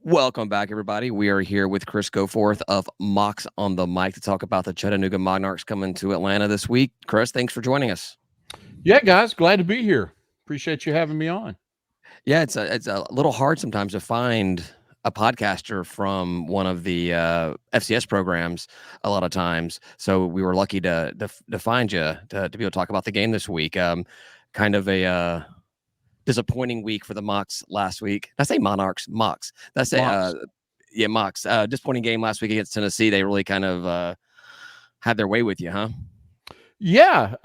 Welcome back, everybody. We are here with Chris Goforth of Mocs on the mic to talk about the Chattanooga Monarchs coming to Atlanta this week. Chris, thanks for joining us. Yeah, guys, glad to be here. Appreciate you having me on. Yeah, it's a little hard sometimes to find a podcaster from one of the FCS programs a lot of times. So we were lucky to find you to be able to talk about the game this week. Kind of a disappointing week for the Mocs last week. Did I say Monarchs? Mocs. Did I say Mocs. yeah, Mocs. Disappointing game last week against Tennessee. They really kind of had their way with you, huh? Yeah,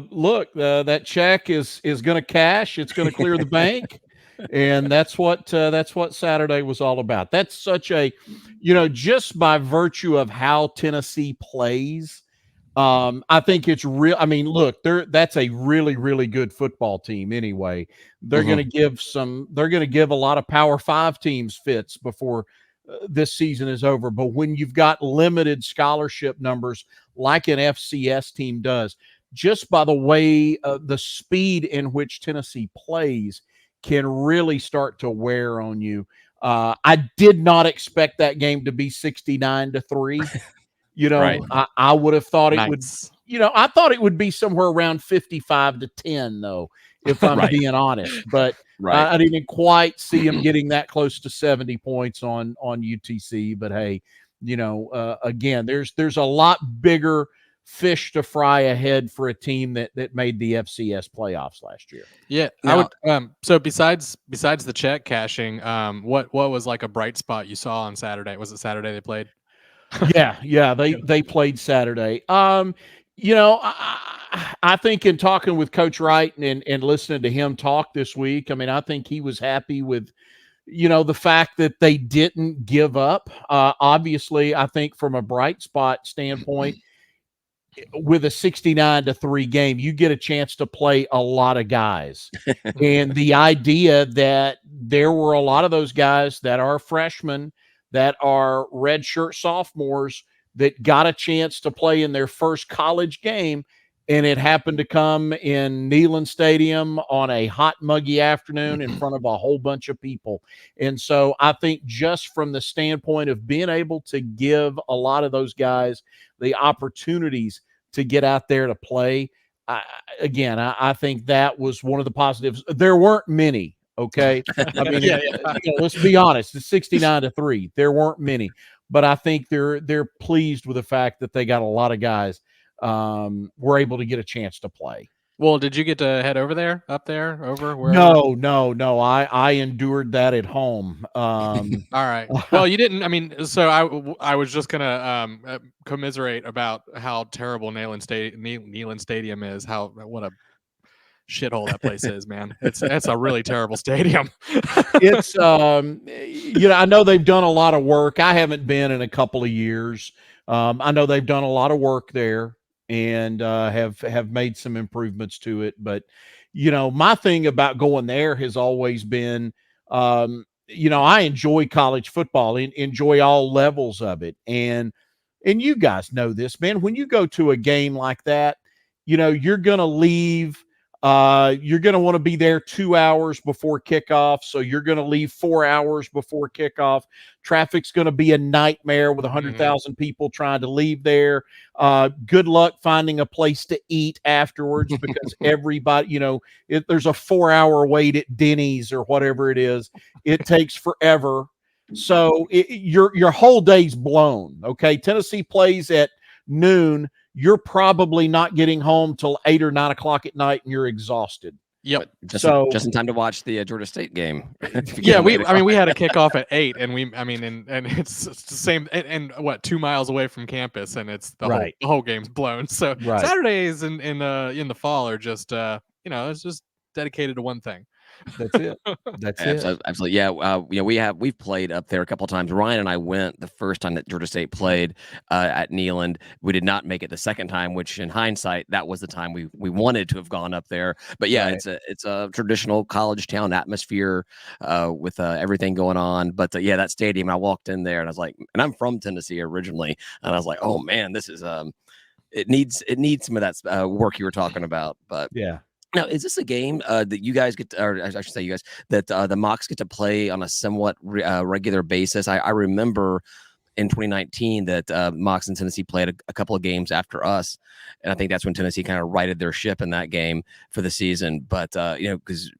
look, that check is going to cash. It's going to clear the bank, and that's what Saturday was all about. That's such a, just by virtue of how Tennessee plays. I think it's real. I mean, look, that's a really, really good football team anyway. They're going to give a lot of Power Five teams fits before this season is over. But when you've got limited scholarship numbers like an FCS team does, just by the way, the speed in which Tennessee plays can really start to wear on you. I did not expect that game to be 69-3. Right. I would have thought it would, Nice. I thought it would be somewhere around 55-10, though, if I'm Right. being honest. But Right. I didn't quite see him getting that close to 70 points on UTC. But hey, again, there's a lot bigger fish to fry ahead for a team that made the FCS playoffs last year. Yeah, Now, I would. So besides the check cashing, what was like a bright spot you saw on Saturday? Was it Saturday they played? Yeah, they played Saturday. I think in talking with Coach Wright and listening to him talk this week, I mean, I think he was happy with, the fact that they didn't give up. Obviously, I think from a bright spot standpoint, with a 69-3 game, you get a chance to play a lot of guys. And the idea that there were a lot of those guys that are freshmen, that are redshirt sophomores, that got a chance to play in their first college game. And it happened to come in Neyland Stadium on a hot, muggy afternoon in front of a whole bunch of people. And so I think just from the standpoint of being able to give a lot of those guys the opportunities to get out there to play, I think that was one of the positives. There weren't many. Okay. I mean, Yeah, let's be honest. It's 69-3. There weren't many, but I think they're pleased with the fact that they got a lot of guys were able to get a chance to play. Well, did you get to head over there, up there, over wherever? No. I endured that at home. All right. Well, you didn't. I mean, so I was just gonna commiserate about how terrible Neyland Stadium is. What a shithole that place is, man. It's a really terrible stadium. It's I know they've done a lot of work. I haven't been in a couple of years. I know they've done a lot of work there and have made some improvements to it. But my thing about going there has always been, I enjoy college football, enjoy all levels of it, and you guys know this, man. When you go to a game like that, you're gonna leave. You're going to want to be there 2 hours before kickoff. So you're going to leave 4 hours before kickoff. Traffic's going to be a nightmare with 100,000 people trying to leave there. Good luck finding a place to eat afterwards because everybody, there's a 4-hour wait at Denny's or whatever it is. It takes forever. So your whole day's blown. Okay. Tennessee plays at noon. You're not getting home till 8 or 9 o'clock at night, and you're exhausted. Yep. Just in time to watch the Georgia State game. Yeah, we had a kickoff at 8, and and it's the same, and what, 2 miles away from campus, and it's the whole game's blown. So Saturdays in the fall are just it's just dedicated to one thing. That's it. That's it. Absolutely. Yeah. We've played up there a couple of times. Ryan and I went the first time that Georgia State played at Neyland. We did not make it the second time, which in hindsight, that was the time we wanted to have gone up there. But yeah, it's a traditional college town atmosphere with everything going on. But yeah, that stadium, I walked in there and I was like, and I'm from Tennessee originally, and I was like, oh man, this is it needs some of that work you were talking about. But yeah. Now, is this a game that you guys get to, or I should say you guys, that the Mocs get to play on a somewhat regular basis? I remember in 2019 that Mocs and Tennessee played a couple of games after us, and I think that's when Tennessee kind of righted their ship in that game for the season. But because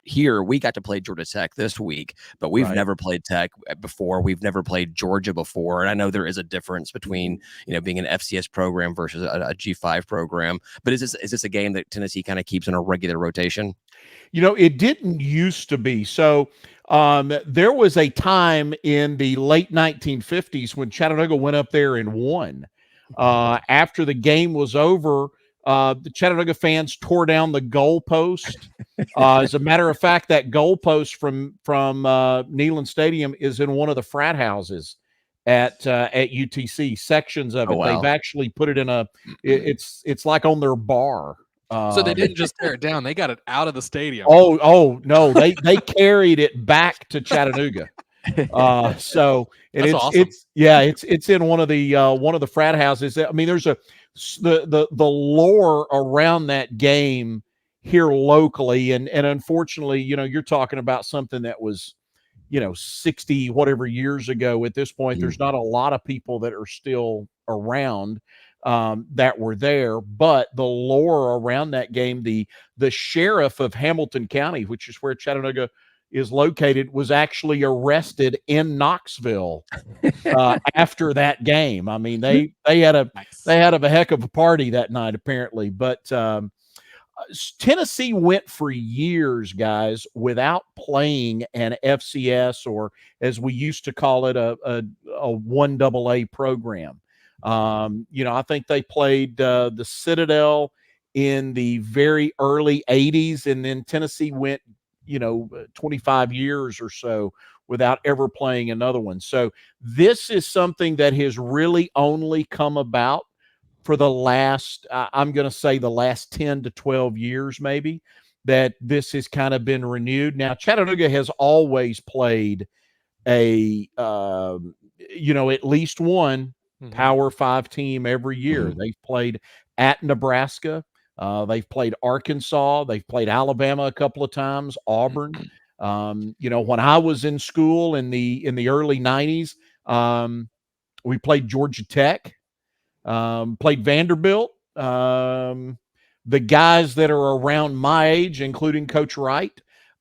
here we got to play Georgia Tech this week, but we've never played Tech before. We've never played Georgia before, and I know there is a difference between being an FCS program versus a G5 program. But is this a game that Tennessee kind of keeps in a regular rotation? It didn't used to be. So there was a time in the late 1950s when Chattanooga went up there and won. After the game was over, the Chattanooga fans tore down the goalpost. As a matter of fact, that goalpost from Neyland Stadium is in one of the frat houses at UTC. Sections of it, wow. They've actually put it in it's like on their bar. So they didn't just tear it down; they got it out of the stadium. Oh no, they carried it back to Chattanooga. So That's awesome. It's in one of the frat houses. I mean, there's the lore around that game here locally, and unfortunately, you're talking about something that was 60 whatever years ago. At this point, there's not a lot of people that are still around that were there, but the lore around that game, the sheriff of Hamilton County, which is where Chattanooga is located, was actually arrested in Knoxville after that game. I mean, they had a heck of a party that night, apparently. But Tennessee went for years, guys, without playing an FCS, or as we used to call it, a 1AA program. I think they played the Citadel in the very early 80s, and then Tennessee went 25 years or so without ever playing another one. So this is something that has really only come about for the last, I'm going to say the last 10 to 12 years, maybe, that this has kind of been renewed. Now, Chattanooga has always played a, at least one Power 5 team every year. They've played at Nebraska. They've played Arkansas. They've played Alabama a couple of times, Auburn. When I was in school in the early 90s, we played Georgia Tech, played Vanderbilt. The guys that are around my age, including Coach Wright,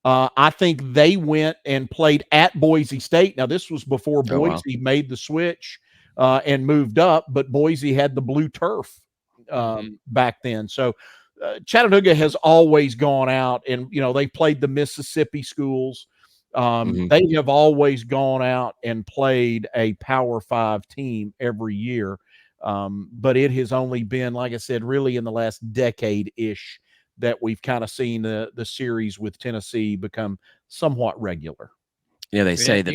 I think they went and played at Boise State. Now, this was before Boise made the switch and moved up, but Boise had the blue turf back then. So Chattanooga has always gone out, and they played the Mississippi schools. They have always gone out and played a Power 5 team every year. But it has only been, like I said, really in the last decade-ish that we've kind of seen the series with Tennessee become somewhat regular. Yeah, they say that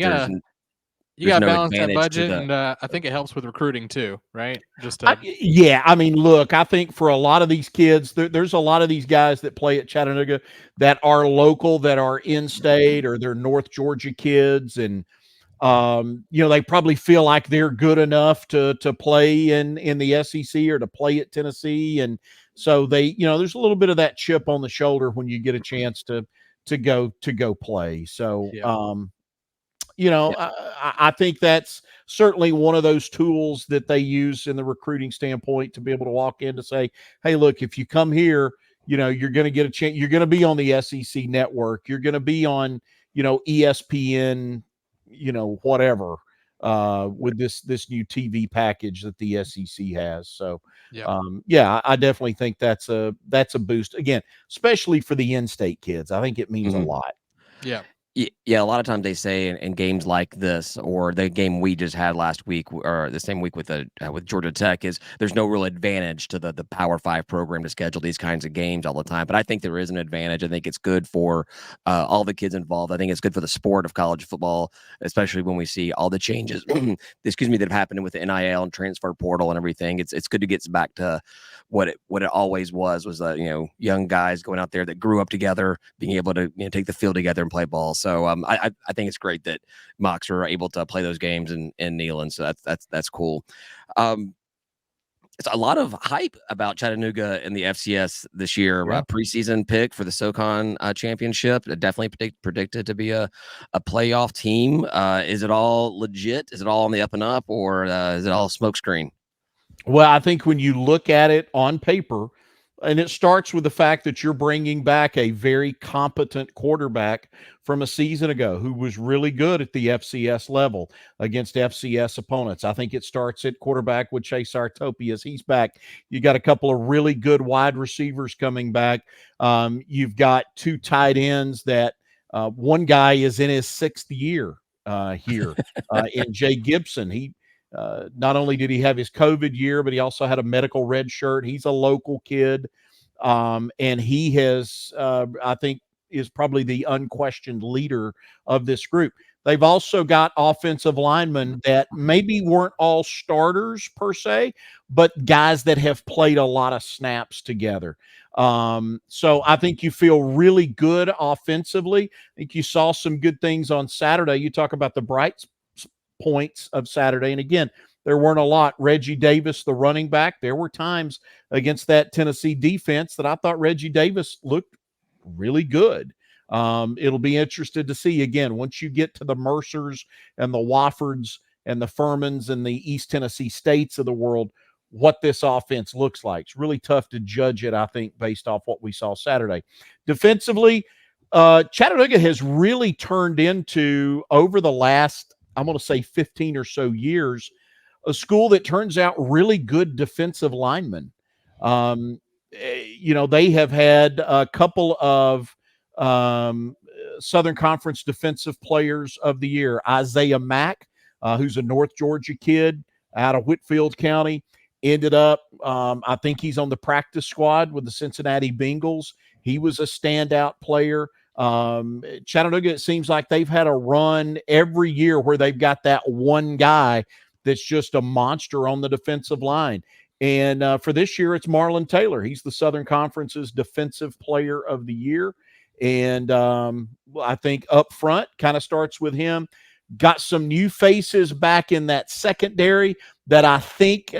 you got to no balance that advantage budget, and I think it helps with recruiting too, right? I mean, look, I think for a lot of these kids, there's a lot of these guys that play at Chattanooga that are local, that are in-state, or they're North Georgia kids, and they probably feel like they're good enough to play in the SEC or to play at Tennessee, and so they, there's a little bit of that chip on the shoulder when you get a chance to go play. So, I think that's certainly one of those tools that they use in the recruiting standpoint, to be able to walk in to say, hey, look, if you come here, you're going to get a chance. You're going to be on the SEC network. You're going to be on, ESPN, whatever, with this new TV package that the SEC has. So, I definitely think that's a boost, again, especially for the in-state kids. I think it means a lot. Yeah. Yeah, a lot of times they say in games like this, or the game we just had last week, or the same week with Georgia Tech, is there's no real advantage to the Power 5 program to schedule these kinds of games all the time. But I think there is an advantage. I think it's good for all the kids involved. I think it's good for the sport of college football, especially when we see all the changes, that have happened with the NIL and transfer portal and everything. It's good to get back to what it always was young guys going out there that grew up together, being able to take the field together and play ball. So I think it's great that Mocs are able to play those games in Neyland. So that's cool. it's a lot of hype about Chattanooga in the FCS this year. Yeah. Preseason pick for the SoCon championship. Definitely predicted to be a playoff team. Is it all legit? Is it all on the up and up, or is it all smokescreen? Well, I think when you look at it on paper, and it starts with the fact that you're bringing back a very competent quarterback from a season ago who was really good at the FCS level against FCS opponents. I think it starts at quarterback with Chase Artopi as he's back. You got a couple of really good wide receivers coming back. You've got two tight ends that one guy is in his 6th year here in Jay Gibson. He not only did he have his COVID year, but he also had a medical red shirt. He's a local kid. And he has, I think, is probably the unquestioned leader of this group. They've also got offensive linemen that maybe weren't all starters per se, but guys that have played a lot of snaps together. So I think you feel really good offensively. I think you saw some good things on Saturday. You talk about the bright points of Saturday. And again, there weren't a lot. Reggie Davis, the running back, there were times against that Tennessee defense that I thought Reggie Davis looked really good. It'll be interested to see, again, once you get to the Mercers and the Woffords and the Furmans and the East Tennessee States of the world, what this offense looks like. It's really tough to judge it, I think, based off what we saw Saturday. Defensively, Chattanooga has really turned into, over the last, I'm going to say 15 or so years, a school that turns out really good defensive linemen. They have had a couple of Southern Conference Defensive Players of the Year. Isaiah Mack, who's a North Georgia kid out of Whitfield County, ended up, I think he's on the practice squad with the Cincinnati Bengals. He was a standout player. Chattanooga, it seems like they've had a run every year where they've got that one guy that's just a monster on the defensive line. And for this year, it's Marlon Taylor. He's the Southern Conference's Defensive Player of the Year. And I think up front kind of starts with him. Got some new faces back in that secondary that I think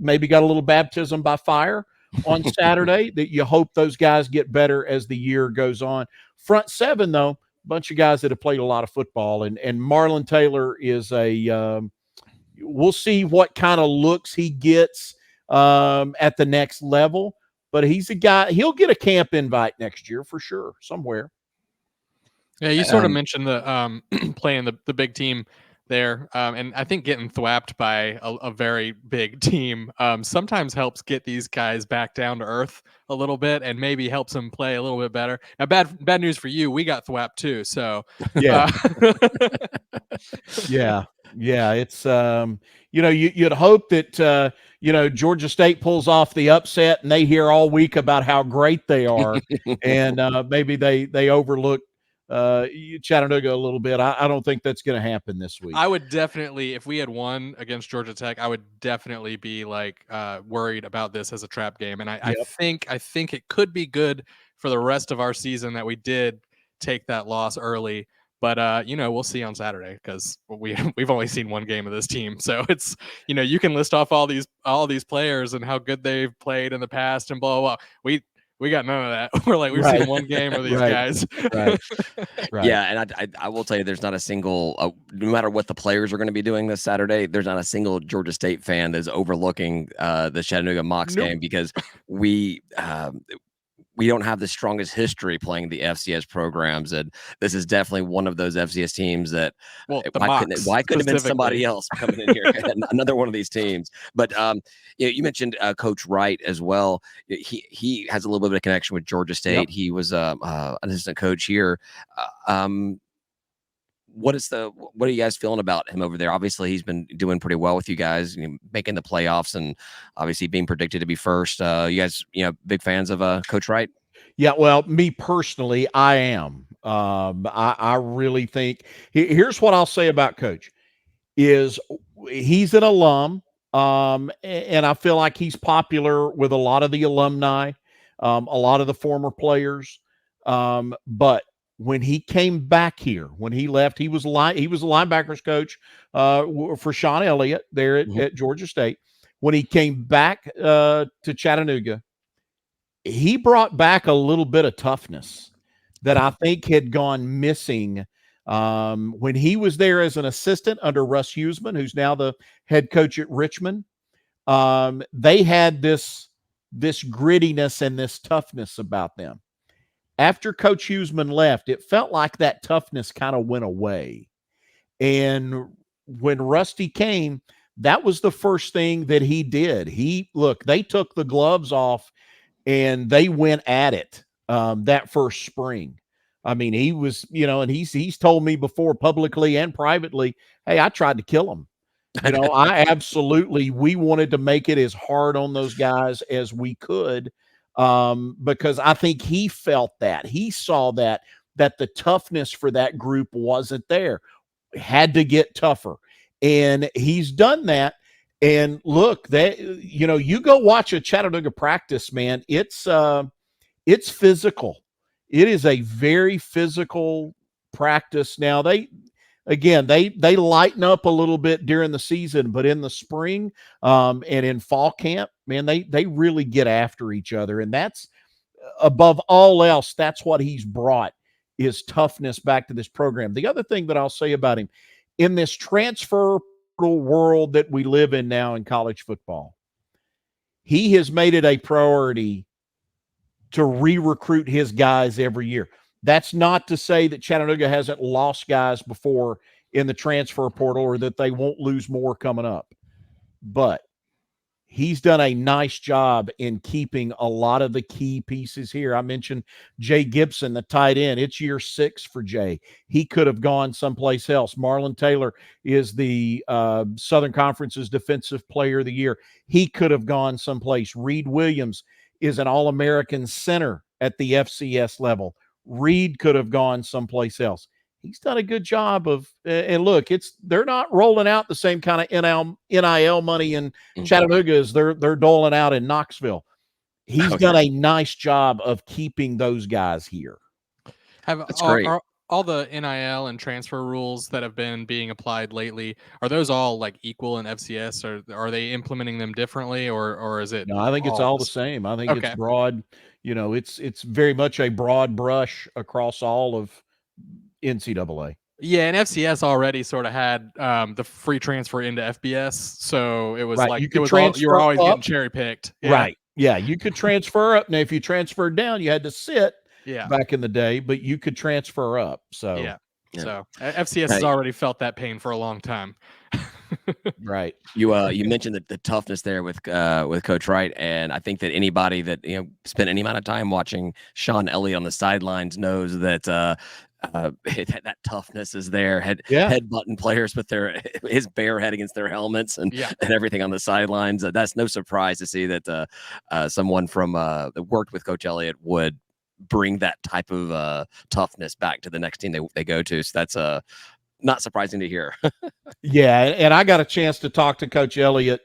maybe got a little baptism by fire on Saturday, that you hope those guys get better as the year goes on. Front seven, though, a bunch of guys that have played a lot of football. And Marlon Taylor is we'll see what kind of looks he gets at the next level. But he's a guy, he'll get a camp invite next year for sure, somewhere. Yeah, you sort of mentioned the playing the big team there, and I think getting thwapped by a very big team sometimes helps get these guys back down to earth a little bit, and maybe helps them play a little bit better. Now, bad news for you, we got thwapped too. So yeah, yeah, it's you'd hope that Georgia State pulls off the upset and they hear all week about how great they are, and maybe they overlook Chattanooga a little bit. I don't think that's going to happen this week. I would definitely, if we had won against Georgia Tech, I would definitely be worried about this as a trap game. And I think it could be good for the rest of our season that we did take that loss early. But we'll see on Saturday, because we've only seen one game of this team. So it's, you can list off all these players and how good they've played in the past and blah blah blah. We got none of that. We've seen one game of these guys. Right. Yeah, and I will tell you, there's not a single, no matter what the players are going to be doing this Saturday, there's not a single Georgia State fan that's overlooking the Chattanooga Mocs game, because we don't have the strongest history playing the FCS programs, and this is definitely one of those FCS teams that why couldn't have been somebody else coming in here, another one of these teams. But you mentioned Coach Wright as well. He has a little bit of a connection with Georgia State. Yep. He was an assistant coach here. What are you guys feeling about him over there? Obviously, he's been doing pretty well with you guys, making the playoffs, and obviously being predicted to be first. You guys, big fans of Coach Wright? Yeah, well, me personally, I am. I really think here's what I'll say about Coach is he's an alum, and I feel like he's popular with a lot of the alumni, a lot of the former players, but when he came back here, when he left, he was a linebackers coach for Sean Elliott there at Georgia State. when he came back to Chattanooga, he brought back a little bit of toughness that I think had gone missing when he was there as an assistant under Russ Huseman, who's now the head coach at Richmond. They had this grittiness and this toughness about them. After Coach Huseman left, it felt like that toughness kind of went away. And when Rusty came, that was the first thing that he did. They took the gloves off and they went at it that first spring. I mean, he was, and he's told me before publicly and privately, hey, I tried to kill him. We wanted to make it as hard on those guys as we could because I think he felt that. He saw that the toughness for that group wasn't there. Had to get tougher. And he's done that. And look, you go watch a Chattanooga practice, man. It's physical. It is a very physical practice. Now they lighten up a little bit during the season, but in the spring and in fall camp, man, they really get after each other. And that's above all else, that's what he's brought is toughness back to this program. The other thing that I'll say about him in this transfer world that we live in now in college football, he has made it a priority to re-recruit his guys every year. That's not to say that Chattanooga hasn't lost guys before in the transfer portal or that they won't lose more coming up. But he's done a nice job in keeping a lot of the key pieces here. I mentioned Jay Gibson, the tight end. It's year 6 for Jay. He could have gone someplace else. Marlon Taylor is the Southern Conference's Defensive Player of the Year. He could have gone someplace. Reed Williams is an All-American center at the FCS level. Reed could have gone someplace else. He's done a good job of, and look, they're not rolling out the same kind of NIL money in Chattanooga as they're doling out in Knoxville. He's done a nice job of keeping those guys here. That's great. Are all the NIL and transfer rules that have been being applied lately, are those all like equal in FCS, or are they implementing them differently, or is it? No, I think it's all the same. I think it's broad. It's very much a broad brush across all of NCAA. Yeah, and FCS already sort of had the free transfer into FBS, so it was like you were always getting cherry picked. Yeah. Right. Yeah, you could transfer up. Now, if you transferred down, you had to sit. Yeah. Back in the day, but you could transfer up. So yeah. So FCS has already felt that pain for a long time. Right. You mentioned the toughness there with Coach Wright, and I think that anybody that spent any amount of time watching Sean Elliott on the sidelines knows that that toughness is there. Headbutting players with his bare head against their helmets and everything on the sidelines. That's no surprise to see that someone from that worked with Coach Elliott would bring that type of toughness back to the next team they go to. So that's not surprising to hear. Yeah, and I got a chance to talk to Coach Elliott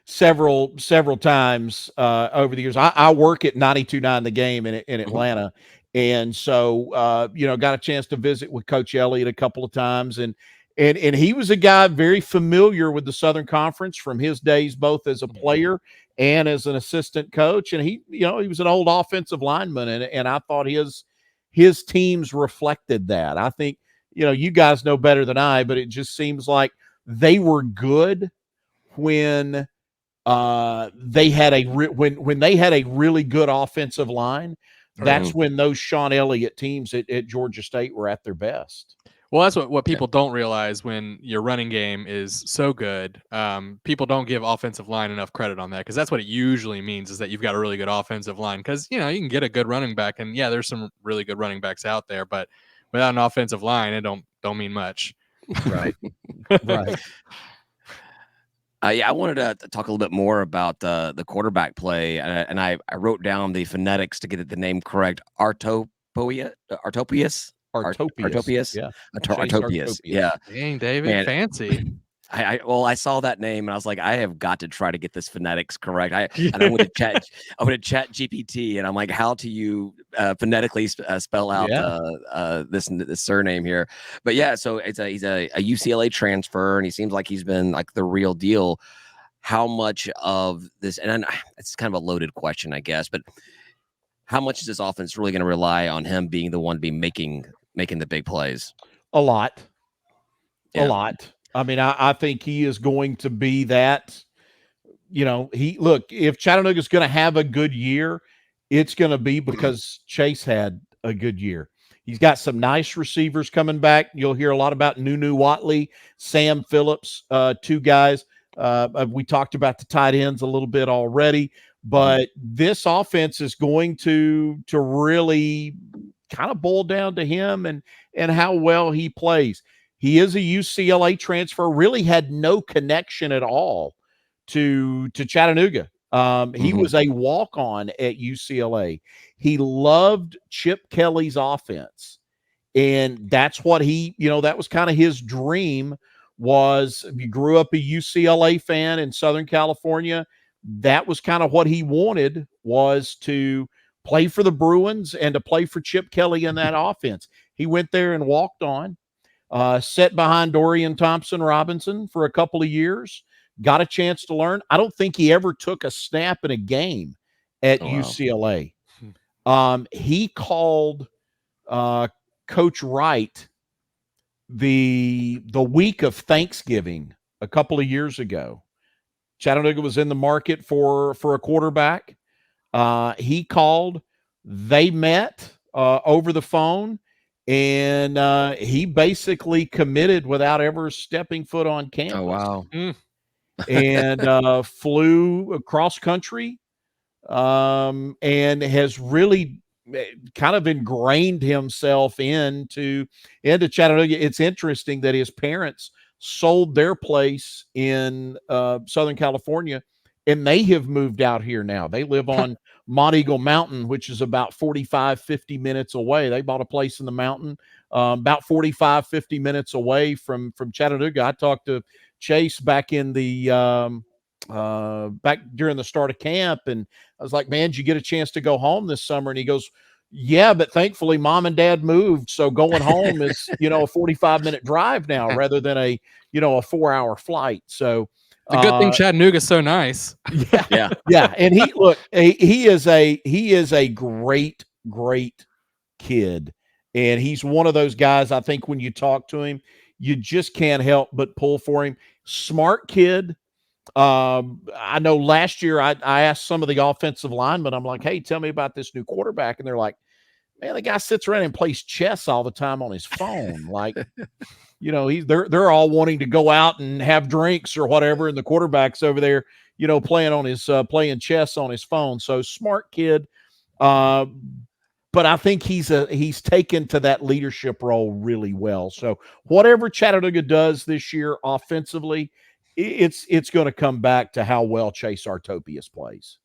several times over the years. I work at 92.9 The Game in Atlanta, and so got a chance to visit with Coach Elliott a couple of times, and he was a guy very familiar with the Southern Conference from his days both as a player and as an assistant coach. And he was an old offensive lineman, and I thought his teams reflected that. I think, you guys know better than I, but it just seems like they were good when they had when they had a really good offensive line. That's when those Sean Elliott teams at Georgia State were at their best. Well, that's what people don't realize when your running game is so good. People don't give offensive line enough credit on that, because that's what it usually means, is that you've got a really good offensive line. Because you can get a good running back, and there's some really good running backs out there, but without an offensive line, it don't mean much. Right. Right. I wanted to talk a little bit more about the quarterback play, and I wrote down the phonetics to get the name correct. Artopius. Yeah. Artopius. Yeah. Dang, David, fancy. I saw that name and I was like, I have got to try to get this phonetics correct. And I went to chat GPT, and I'm like, how do you phonetically spell out this surname here? But yeah, so he's a UCLA transfer, and he seems like he's been like the real deal. how much of this, and it's kind of a loaded question, I guess, but how much is this offense really going to rely on him being the one making the big plays? A lot. Yeah. A lot. I mean, I think he is going to be that. If Chattanooga's going to have a good year, it's going to be because Chase had a good year. He's got some nice receivers coming back. You'll hear a lot about Nunu Watley, Sam Phillips, two guys. We talked about the tight ends a little bit already, but this offense is going to really kind of boil down to him and how well he plays. He is a UCLA transfer, really had no connection at all to Chattanooga. He was a walk-on at UCLA. He loved Chip Kelly's offense. And that's what that was kind of his dream. Was he grew up a UCLA fan in Southern California. That was kind of what he wanted, was to play for the Bruins and to play for Chip Kelly in that offense. He went there and walked on, sat behind Dorian Thompson-Robinson for a couple of years, got a chance to learn. I don't think he ever took a snap in a game at UCLA. He called Coach Wright the week of Thanksgiving a couple of years ago. Chattanooga was in the market for a quarterback. He called. They met over the phone, and he basically committed without ever stepping foot on campus. Oh, wow. And flew across country, and has really kind of ingrained himself into Chattanooga. It's interesting that his parents sold their place in Southern California, and they have moved out here now. They live on Mont Eagle Mountain, which is about 45, 50 minutes away. They bought a place in the mountain about 45, 50 minutes away from Chattanooga. I talked to Chase back in the back during the start of camp, and I was like, man, did you get a chance to go home this summer? And he goes, yeah, but thankfully mom and dad moved, so going home is a 45-minute drive now rather than a 4-hour flight. So the good thing Chattanooga's so nice. Yeah. And he is a great kid, and he's one of those guys, I think when you talk to him, you just can't help but pull for him. Smart kid. I know last year I asked some of the offensive linemen, I'm like, hey, tell me about this new quarterback. And they're like, man, the guy sits around and plays chess all the time on his phone. Like, they're all wanting to go out and have drinks or whatever. And the quarterback's over there, playing chess on his phone. So smart kid. But I think he's taken to that leadership role really well. So whatever Chattanooga does this year offensively, it's going to come back to how well Chase Artopius plays.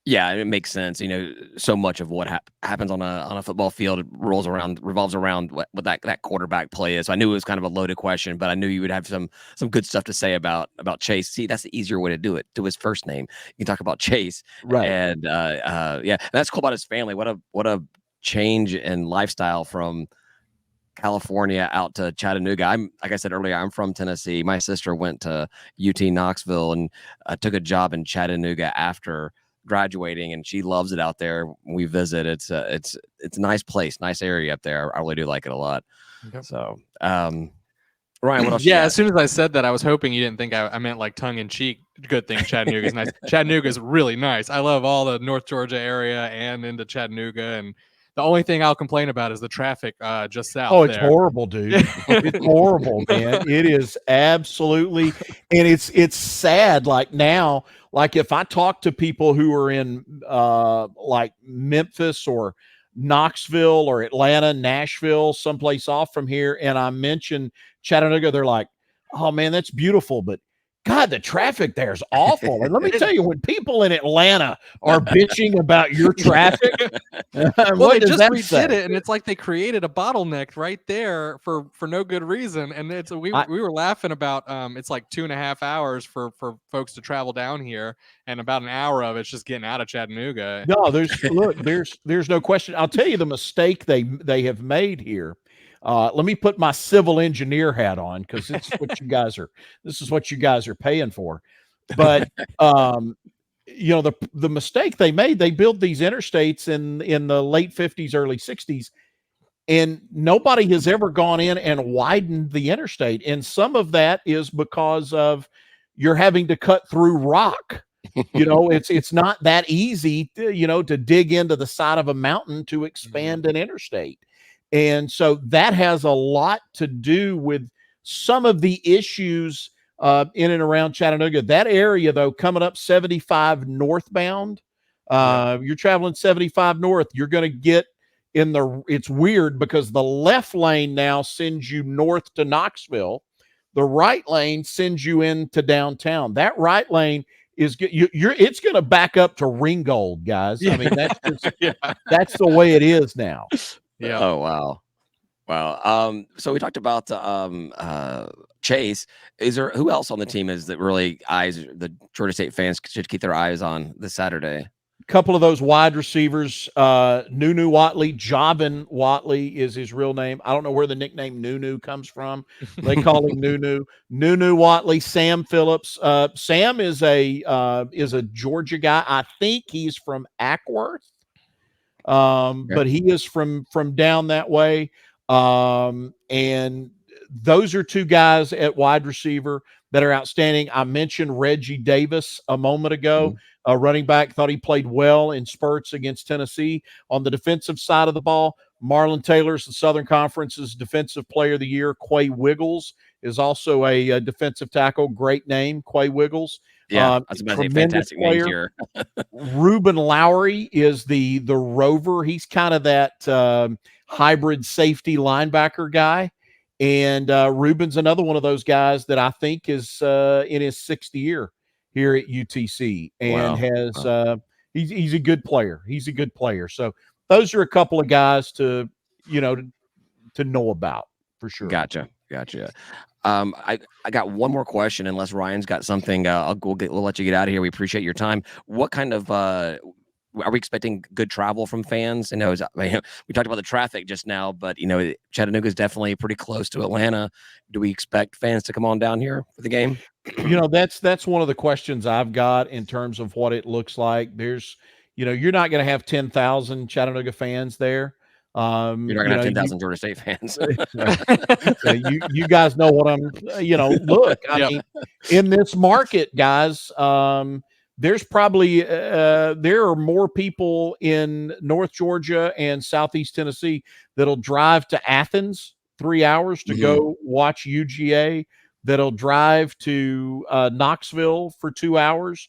Yeah, it makes sense. So much of what happens on a football field revolves around what that quarterback play is. So I knew it was kind of a loaded question, but I knew you would have some good stuff to say about Chase. See, that's the easier way to do it. To his first name, you can talk about Chase, right? And that's cool about his family. What a change in lifestyle from California out to Chattanooga. Like I said earlier, I'm from Tennessee. My sister went to UT Knoxville and took a job in Chattanooga after graduating, and she loves it out there. We visit. It's a nice place, nice area up there. I really do like it a lot. Okay. So, Ryan, what else? Yeah, as soon as I said that, I was hoping you didn't think I meant like tongue in cheek. Good thing Chattanooga is nice. Chattanooga is really nice. I love all the North Georgia area and into Chattanooga, and the only thing I'll complain about is the traffic just south. Oh, it's horrible, dude. It's horrible, man. It is absolutely, and it's sad. Like now, like if I talk to people who are in like Memphis or Knoxville or Atlanta, Nashville, someplace off from here, and I mention Chattanooga, they're like, oh man, that's beautiful, but God, the traffic there is awful. And let me tell you, when people in Atlanta are bitching about your traffic, well, they just redid it, and it's like they created a bottleneck right there for no good reason. And we were laughing about it's like 2.5 hours for folks to travel down here, and about an hour of it's just getting out of Chattanooga. No, there's no question. I'll tell you the mistake they have made here. Let me put my civil engineer hat on because this is what you guys are paying for. But the mistake they made, they built these interstates in the late 50s, early 60s, and nobody has ever gone in and widened the interstate. And some of that is because of you're having to cut through rock. It's not that easy to dig into the side of a mountain to expand an interstate. And so that has a lot to do with some of the issues in and around Chattanooga. That area, though, coming up 75 northbound, you're traveling 75 north, you're going to get it's weird because the left lane now sends you north to Knoxville. The right lane sends you into downtown. That right lane it's going to back up to Ringgold, guys. I mean, that's that's the way it is now. Yeah. Oh, wow. So we talked about Chase. Is there who else on the team is that really the Georgia State fans should keep their eyes on this Saturday? Couple of those wide receivers, Nunu Watley, Javin Watley is his real name. I don't know where the nickname Nunu comes from. They call him Nunu. Nunu Watley, Sam Phillips. Sam is a Georgia guy. I think he's from Ackworth, but he is from down that way. And those are two guys at wide receiver that are outstanding. I mentioned Reggie Davis a moment ago. Running back, thought he played well in spurts against Tennessee. On the defensive side of the ball, Marlon Taylor's the Southern Conference's Defensive Player of the Year. Quay Wiggles is also a defensive tackle. Great name, Quay Wiggles. Yeah, that's a fantastic name here. Ruben Lowry is the rover. He's kind of that hybrid safety linebacker guy. And Ruben's another one of those guys that I think is in his sixth year here at UTC and has he's a good player. He's a good player. So those are a couple of guys to know about for sure. Gotcha. I got one more question, unless Ryan's got something. We'll let you get out of here. We appreciate your time. What kind of are we expecting good travel from fans? We talked about the traffic just now, but Chattanooga is definitely pretty close to Atlanta. Do we expect fans to come on down here for the game? That's one of the questions I've got in terms of what it looks like. There's, you're not going to have 10,000 Chattanooga fans there. You're not going to have 10,000 Georgia State fans. You guys know what I'm, look, I mean, in this market, guys, there's probably there are more people in North Georgia and Southeast Tennessee that'll drive to Athens 3 hours to go watch UGA, that'll drive to Knoxville for 2 hours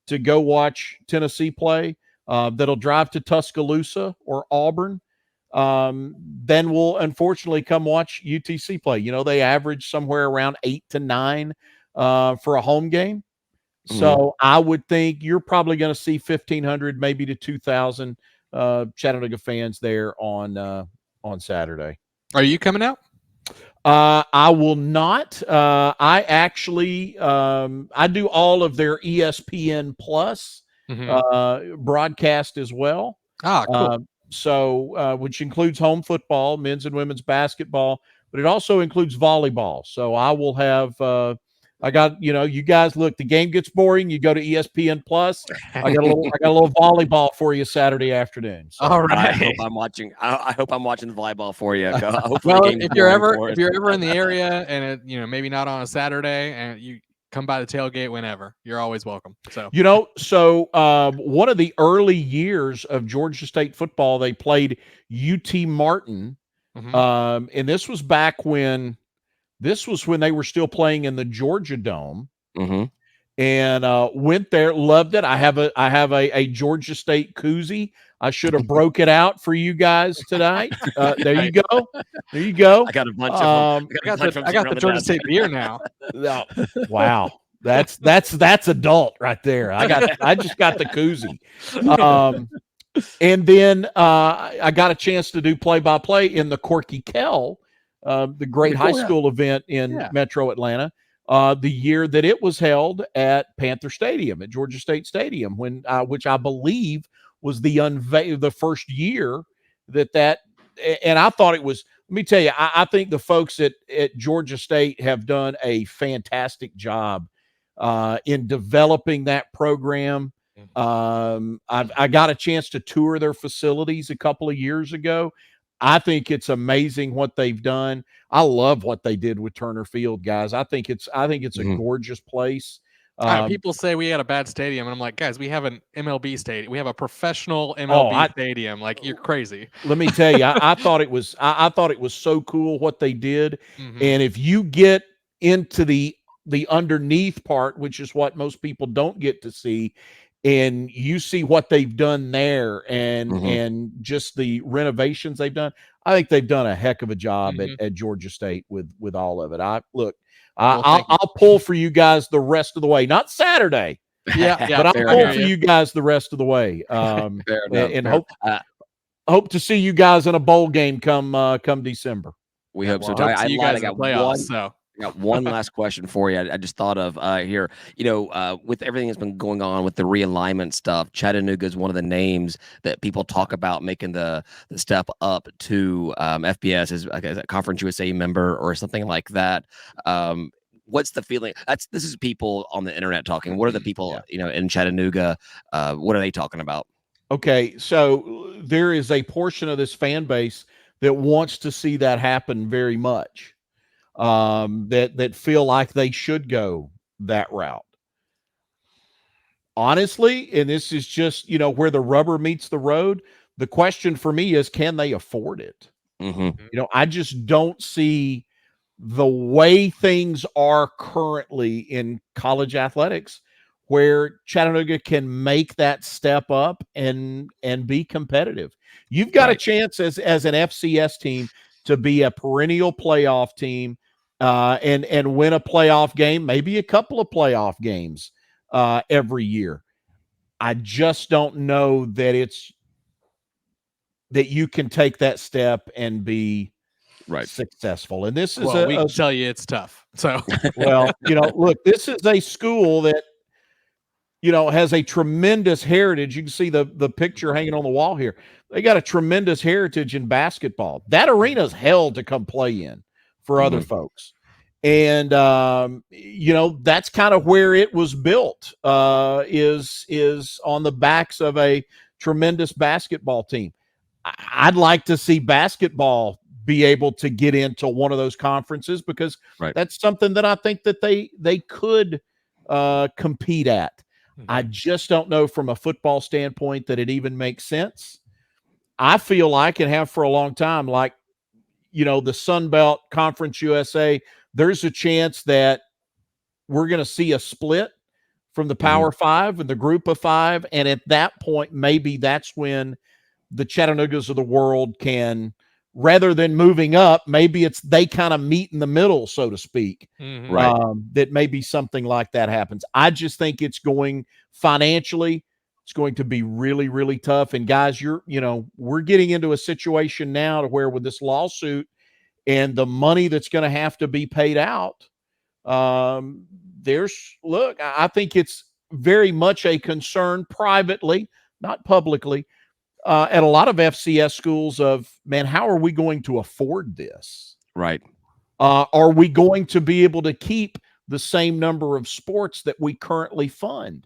to go watch Tennessee play, that'll drive to Tuscaloosa or Auburn, then will unfortunately come watch UTC play. They average somewhere around 8 to 9 for a home game. So I would think you're probably going to see 1,500, maybe to 2,000 Chattanooga fans there on Saturday. Are you coming out? I will not. I actually I do all of their ESPN Plus broadcast as well. Cool. So which includes home football, men's and women's basketball, but it also includes volleyball. So I will have I got, you guys, look, the game gets boring, you go to ESPN Plus. I got a little volleyball for you Saturday afternoon. So. All right. I hope I'm watching the volleyball for you. Well, if you're ever in the area and maybe not on a Saturday and you come by the tailgate whenever, you're always welcome. So one of the early years of Georgia State football, they played UT Martin, and this was back when. This was when they were still playing in the Georgia Dome, and went there, loved it. I have a Georgia State koozie. I should have broke it out for you guys tonight. There you go. I got a bunch of them. I got the Georgia State beer now. Wow, that's adult right there. I just got the koozie. And then I got a chance to do play-by-play in the Corky Kell. The great high school event in Metro Atlanta, the year that it was held at Panther Stadium, at Georgia State Stadium, which I believe was the first year that, and I thought it was let me tell you, I think the folks at Georgia State have done a fantastic job in developing that program. I got a chance to tour their facilities a couple of years ago. I think it's amazing what they've done. I love what they did with Turner Field, guys. I think it's a gorgeous place. People say we had a bad stadium, and I'm like, guys, we have an MLB stadium. We have a professional MLB stadium. Like, you're crazy. Let me tell you, I thought it was so cool what they did. And if you get into the underneath part, which is what most people don't get to see, and you see what they've done there and just the renovations they've done, I think they've done a heck of a job at Georgia State with all of it. I'll pull for you guys the rest of the way, not Saturday. Yeah, but I'll pull for you guys the rest of the way. Hope to see you guys in a bowl game come December. We hope so. I got one last question for you. I just thought of here. With everything that's been going on with the realignment stuff, Chattanooga is one of the names that people talk about making the step up to FBS as a Conference USA member or something like that. What's the feeling? This is people on the internet talking. What are the people in Chattanooga? What are they talking about? Okay, so there is a portion of this fan base that wants to see that happen very much. That feel like they should go that route. Honestly, and this is just, where the rubber meets the road. The question for me is, can they afford it? I just don't see the way things are currently in college athletics where Chattanooga can make that step up and be competitive. You've got a chance as an FCS team to be a perennial playoff team and win a playoff game, maybe a couple of playoff games every year. I just don't know that you can take that step and be successful. And this is we can tell you it's tough. So, well, look, this is a school that, has a tremendous heritage. You can see the picture hanging on the wall here. They got a tremendous heritage in basketball. That arena's hell to come play in for other folks. And, that's kind of where it was built, is on the backs of a tremendous basketball team. I'd like to see basketball be able to get into one of those conferences because that's something that I think that they could compete at. I just don't know from a football standpoint that it even makes sense. I feel like, and have for a long time, like, the Sun Belt Conference USA, there's a chance that we're going to see a split from the Power Five and the Group of Five. And at that point, maybe that's when the Chattanoogas of the world can, rather than moving up, maybe they kind of meet in the middle, so to speak. That maybe something like that happens. I just think it's going financially, it's going to be really, really tough. And guys, we're getting into a situation now to where with this lawsuit and the money that's going to have to be paid out, I think it's very much a concern privately, not publicly, at a lot of FCS schools of, man, how are we going to afford this? Right. Are we going to be able to keep the same number of sports that we currently fund?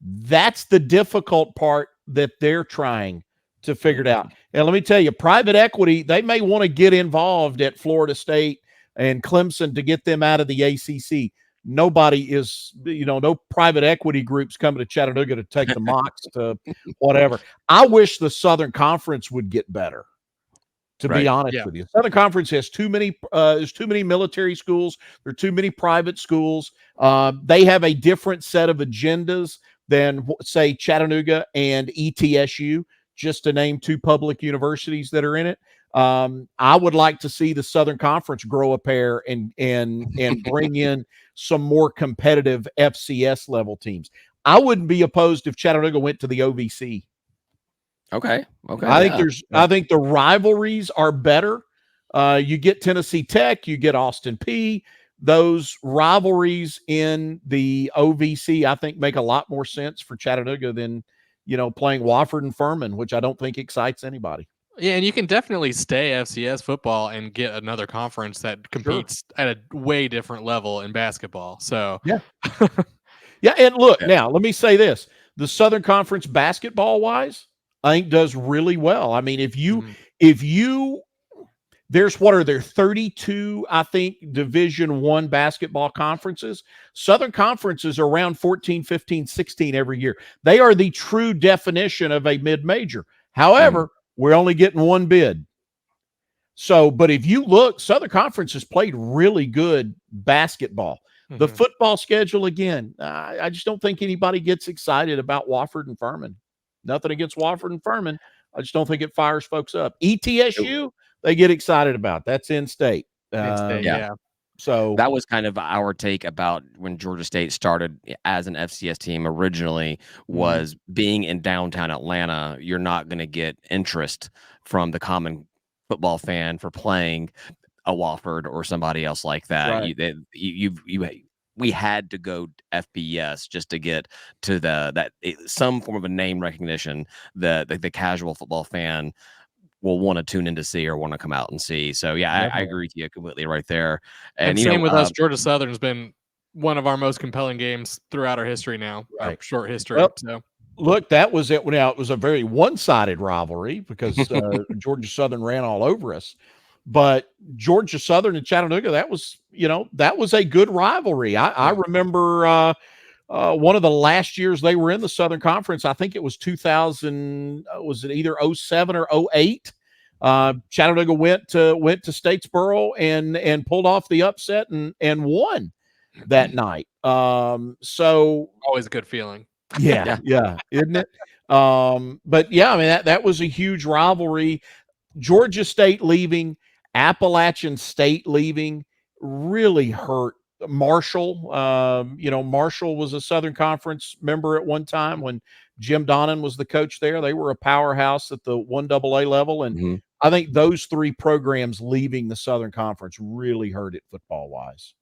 That's the difficult part that they're trying to figure it out. And let me tell you, private equity, they may want to get involved at Florida State and Clemson to get them out of the ACC. Nobody is, no private equity groups coming to Chattanooga to take the Mocs to whatever. I wish the Southern Conference would get better, to be honest with you. Southern Conference has there's too many military schools. There are too many private schools. They have a different set of agendas than, say, Chattanooga and ETSU, just to name two public universities that are in it. I would like to see the Southern Conference grow a pair and bring in some more competitive FCS level teams. I wouldn't be opposed if Chattanooga went to the OVC. Okay. I think the rivalries are better. You get Tennessee Tech, you get Austin Peay. Those rivalries in the OVC, I think, make a lot more sense for Chattanooga than, playing Wofford and Furman, which I don't think excites anybody. Yeah, and you can definitely stay FCS football and get another conference that competes at a way different level in basketball. So yeah, yeah. And look, Yeah. now let me say this: the Southern Conference basketball wise, I think does really well. I mean, if you there's what are there 32, I think, Division I basketball conferences. Southern Conference is around 14, 15, 16 every year. They are the true definition of a mid-major. However, we're only getting one bid. So, but if you look, Southern Conference has played really good basketball. The football schedule, again, I just don't think anybody gets excited about Wofford and Furman. Nothing against Wofford and Furman. I just don't think it fires folks up. ETSU, they get excited about. That's in-state. yeah. So that was kind of our take about when Georgia State started as an FCS team originally, was being in downtown Atlanta. You're not going to get interest from the common football fan for playing a Wofford or somebody else like that. right. We had to go FBS just to get to some form of a name recognition that the casual football fan will want to tune in to see or want to come out and see. So yeah, I agree with you completely right there. And same with us. Georgia Southern has been one of our most compelling games throughout our history now, our short history. Well, so look, that was it. Now, it was a very one-sided rivalry because Georgia Southern ran all over us. But Georgia Southern and Chattanooga, that was a good rivalry. I remember one of the last years they were in the Southern Conference. I think it was 2000. Was it either 07 or 08? Chattanooga went to Statesboro and pulled off the upset and won that night. So always a good feeling. Yeah, isn't it? But yeah, I mean that was a huge rivalry. Georgia State leaving, Appalachian State leaving really hurt Marshall. Marshall was a Southern Conference member at one time when Jim Donnan was the coach there. They were a powerhouse at the 1AA level. And I think those three programs leaving the Southern Conference really hurt it football-wise.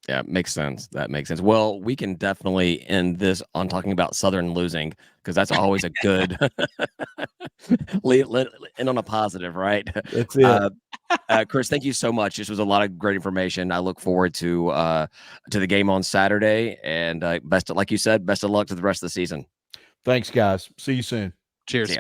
Yeah, makes sense. That makes sense. Well, we can definitely end this on talking about Southern losing, because that's always a good end on a positive, right? That's it. Chris, thank you so much. This was a lot of great information. I look forward to the game on Saturday, and like you said, best of luck to the rest of the season. Thanks, guys. See you soon. Cheers.